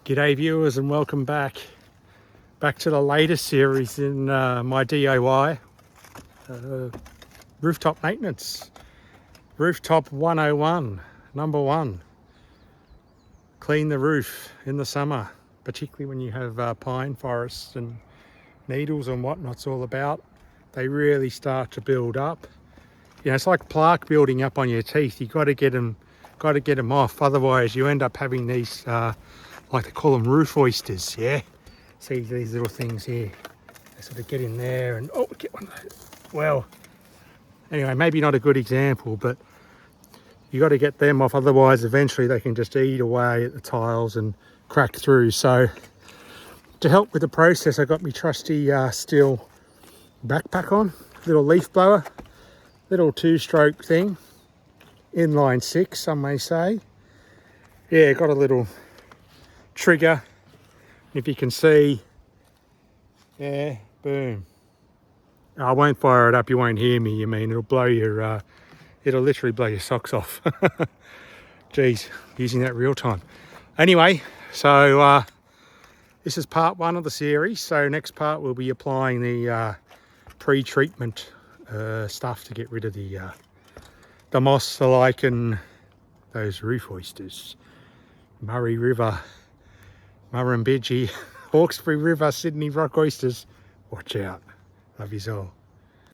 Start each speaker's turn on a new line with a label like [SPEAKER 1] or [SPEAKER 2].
[SPEAKER 1] G'day viewers, and welcome back to the latest series in my DIY rooftop maintenance. Rooftop 101, number one. Clean the roof in the summer, particularly when you have pine forests and needles and whatnot's all about. They really start to build up. You know, it's like plaque building up on your teeth. You got to get them off, otherwise you end up having these like they call them roof oysters. Yeah, see these little things here, they sort of get in there and get one. Well, anyway, maybe not a good example, but you got to get them off, otherwise eventually they can just eat away at the tiles and crack through. So to help with the process, I got my trusty steel backpack on, little leaf blower, little 2-stroke thing, inline 6 some may say. Yeah, got a little trigger, if you can see. Yeah, boom. I won't fire it up, you won't hear me. You mean it'll blow your it'll literally blow your socks off. Geez, using that real time. Anyway, so this is part 1 of the series. So next part we'll be applying the pre-treatment stuff to get rid of the moss, the lichen, those roof oysters. Murray River, Murrumbidgee, Hawkesbury River, Sydney rock oysters. Watch out. Love yous all.